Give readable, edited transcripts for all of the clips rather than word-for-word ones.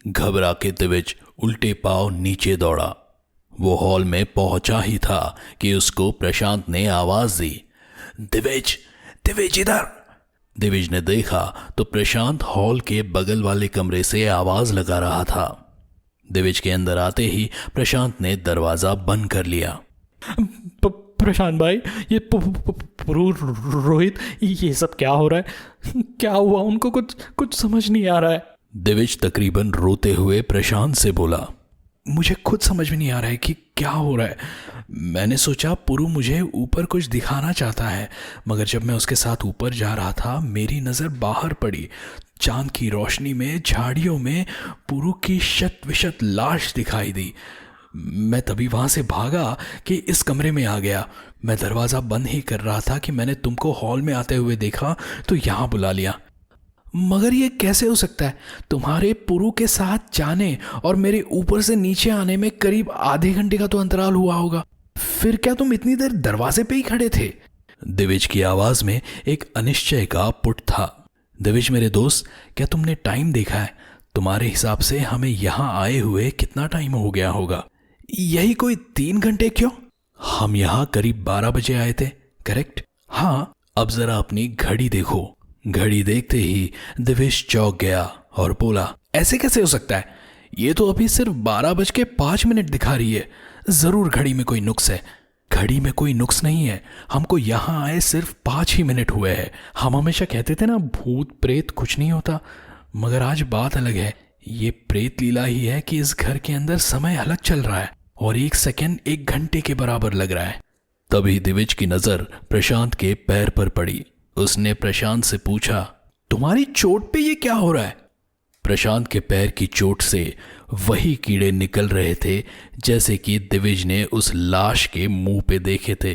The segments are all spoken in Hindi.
घबरा के दिविज उल्टे पांव नीचे दौड़ा। वो हॉल में पहुंचा ही था कि उसको प्रशांत ने आवाज दी, दिविज, दिविज इधर। दिविज ने देखा तो प्रशांत हॉल के बगल वाले कमरे से आवाज लगा रहा था। दिविज के अंदर आते ही प्रशांत ने दरवाजा बंद कर लिया। प्रशांत भाई, ये रोहित, ये सब क्या हो रहा है? क्या हुआ उनको? कुछ समझ नहीं आ रहा है। दिविज तकरीबन रोते हुए प्रशांत से बोला, मुझे खुद समझ में नहीं आ रहा है कि क्या हो रहा है। मैंने सोचा पुरु मुझे ऊपर कुछ दिखाना चाहता है, मगर जब मैं उसके साथ ऊपर जा रहा था मेरी नज़र बाहर पड़ी। चांद की रोशनी में झाड़ियों में पुरु की शत विशत लाश दिखाई दी। मैं तभी वहाँ से भागा कि इस कमरे में आ गया। मैं दरवाज़ा बंद ही कर रहा था कि मैंने तुमको हॉल में आते हुए देखा तो यहाँ बुला लिया। मगर ये कैसे हो सकता है? तुम्हारे पुरु के साथ जाने और मेरे ऊपर से नीचे आने में करीब आधे घंटे का तो अंतराल हुआ होगा। फिर क्या तुम इतनी देर दरवाजे पे ही खड़े थे? दिविज की आवाज में एक अनिश्चय का पुट था। दिविज मेरे दोस्त, क्या तुमने टाइम देखा है? तुम्हारे हिसाब से हमें यहाँ आए हुए कितना टाइम हो गया होगा? यही कोई 3 घंटे। क्यों? हम यहाँ करीब 12 बजे आए थे, करेक्ट? हाँ। अब जरा अपनी घड़ी देखो। घड़ी देखते ही दिविज चौंक गया और बोला, ऐसे कैसे हो सकता है? ये तो अभी सिर्फ 12:05 दिखा रही है। जरूर घड़ी में कोई नुक्स है। घड़ी में कोई नुक्स नहीं है। हमको यहाँ आए सिर्फ 5 ही मिनट हुए हैं। हम हमेशा कहते थे ना, भूत प्रेत कुछ नहीं होता, मगर आज बात अलग है। ये प्रेत लीला ही है कि इस घर के अंदर समय अलग चल रहा है और 1 सेकेंड 1 घंटे के बराबर लग रहा है। तभी दिविज की नजर प्रशांत के पैर पर पड़ी। उसने प्रशांत से पूछा, तुम्हारी चोट पे ये क्या हो रहा है? प्रशांत के पैर की चोट से वही कीड़े निकल रहे थे जैसे कि दिविज ने उस लाश के मुंह पे देखे थे।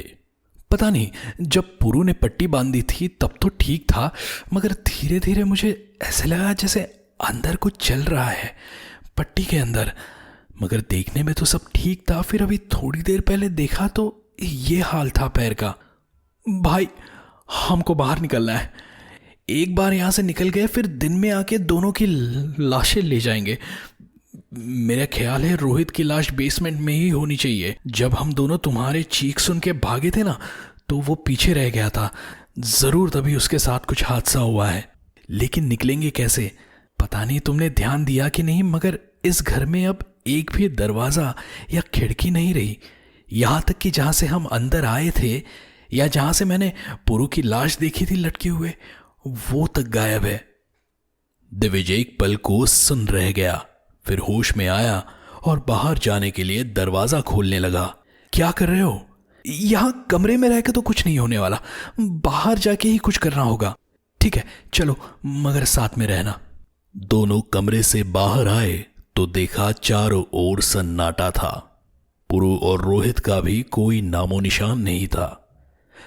पता नहीं, जब पुरु ने पट्टी बांधी थी तब तो ठीक था, मगर धीरे धीरे मुझे ऐसे लगा जैसे अंदर कुछ चल रहा है पट्टी के अंदर। मगर देखने में तो सब ठीक था। फिर अभी थोड़ी देर पहले देखा तो ये हाल था पैर का। भाई, हमको बाहर निकलना है। एक बार यहाँ से निकल गए फिर दिन में आके दोनों की लाशें ले जाएंगे। मेरा ख्याल है रोहित की लाश बेसमेंट में ही होनी चाहिए। जब हम दोनों तुम्हारे चीख सुन के भागे थे ना, तो वो पीछे रह गया था। जरूर तभी उसके साथ कुछ हादसा हुआ है। लेकिन निकलेंगे कैसे? पता नहीं तुमने ध्यान दिया कि नहीं, मगर इस घर में अब एक भी दरवाज़ा या खिड़की नहीं रही। यहाँ तक कि जहाँ से हम अंदर आए थे या जहाँ से मैंने पुरु की लाश देखी थी लटके हुए, वो तक गायब है। दिविज एक पल को सुन रह गया, फिर होश में आया और बाहर जाने के लिए दरवाजा खोलने लगा। क्या कर रहे हो? यहाँ कमरे में रह के तो कुछ नहीं होने वाला, बाहर जाके ही कुछ करना होगा। ठीक है चलो, मगर साथ में रहना। दोनों कमरे से बाहर आए तो देखा चारों ओर सन्नाटा था। पुरु और रोहित का भी कोई नामो निशान नहीं था।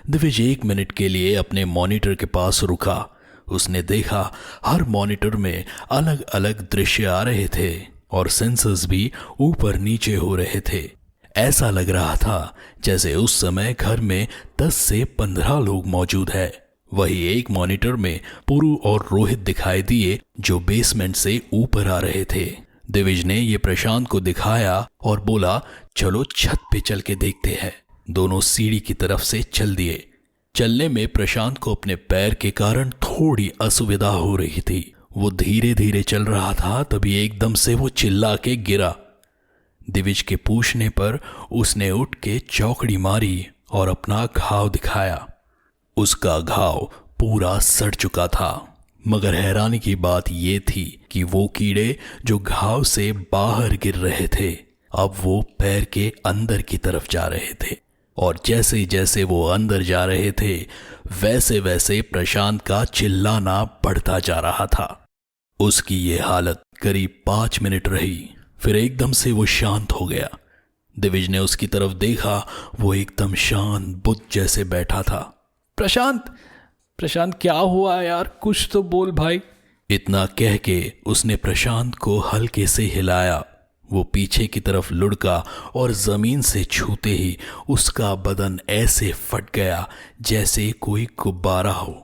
दिविज 1 मिनट के लिए अपने मॉनिटर के पास रुका। उसने देखा हर मॉनिटर में अलग अलग दृश्य आ रहे थे और सेंसर्स भी ऊपर नीचे हो रहे थे। ऐसा लग रहा था जैसे उस समय घर में 10 से 15 लोग मौजूद है। वही एक मॉनिटर में पुरु और रोहित दिखाई दिए जो बेसमेंट से ऊपर आ रहे थे। दिविज ने ये प्रशांत को दिखाया और बोला, चलो छत पे चल के देखते हैं। दोनों सीढ़ी की तरफ से चल दिए। चलने में प्रशांत को अपने पैर के कारण थोड़ी असुविधा हो रही थी। वो धीरे धीरे चल रहा था, तभी एकदम से वो चिल्ला के गिरा। दिविज के पूछने पर उसने उठ के चौकड़ी मारी और अपना घाव दिखाया। उसका घाव पूरा सड़ चुका था, मगर हैरानी की बात यह थी कि वो कीड़े जो घाव से बाहर गिर रहे थे, अब वो पैर के अंदर की तरफ जा रहे थे। और जैसे जैसे वो अंदर जा रहे थे, वैसे वैसे प्रशांत का चिल्लाना बढ़ता जा रहा था। उसकी ये हालत करीब 5 मिनट रही, फिर एकदम से वो शांत हो गया। दिविज ने उसकी तरफ देखा, वो एकदम शांत बुद्ध जैसे बैठा था। प्रशांत, प्रशांत क्या हुआ यार? कुछ तो बोल भाई। इतना कह के उसने प्रशांत को हल्के से हिलाया। वो पीछे की तरफ लुढ़का और जमीन से छूते ही उसका बदन ऐसे फट गया जैसे कोई गुब्बारा हो।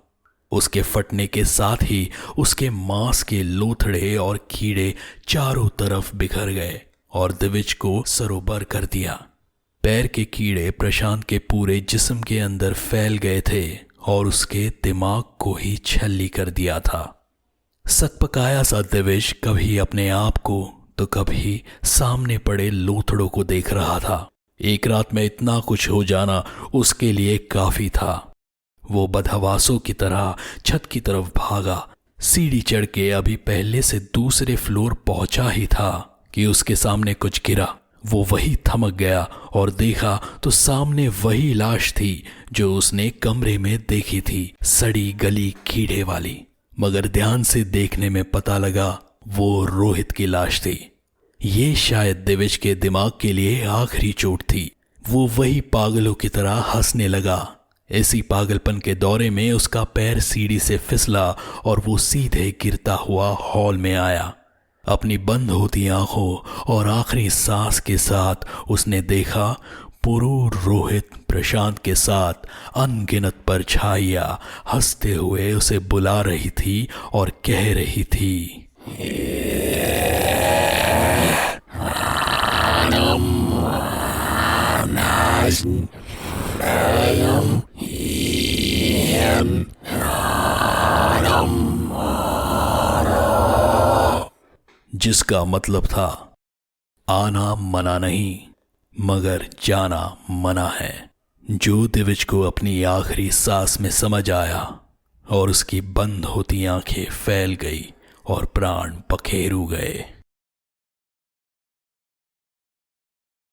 उसके फटने के साथ ही उसके मांस के लोथड़े और कीड़े चारों तरफ बिखर गए और दिविज को सरोबर कर दिया। पैर के कीड़े प्रशांत के पूरे जिस्म के अंदर फैल गए थे और उसके दिमाग को ही छल्ली कर दिया था। सकपकाया सा दिविज कभी अपने आप को तो कभी सामने पड़े लोथड़ों को देख रहा था। एक रात में इतना कुछ हो जाना उसके लिए काफी था। वो बदहवासों की तरह छत की तरफ भागा। सीढ़ी चढ़ के अभी पहले से दूसरे फ्लोर पहुंचा ही था कि उसके सामने कुछ गिरा। वो वही थमक गया और देखा तो सामने वही लाश थी जो उसने कमरे में देखी थी, सड़ी गली कीड़े वाली। मगर ध्यान से देखने में पता लगा वो रोहित की लाश थी। ये शायद दिविज के दिमाग के लिए आखिरी चोट थी। वो वही पागलों की तरह हंसने लगा। इसी पागलपन के दौरे में उसका पैर सीढ़ी से फिसला और वो सीधे गिरता हुआ हॉल में आया। अपनी बंद होती आंखों और आखिरी सांस के साथ उसने देखा पुरु रोहित प्रशांत के साथ अनगिनत परछाइयां हंसते हुए उसे बुला रही थी और कह रही थी, जिसका मतलब था आना मना नहीं मगर जाना मना है। जो दिविज को अपनी आखिरी सांस में समझ आया और उसकी बंद होती आंखें फैल गई और प्राण पखेरु गए।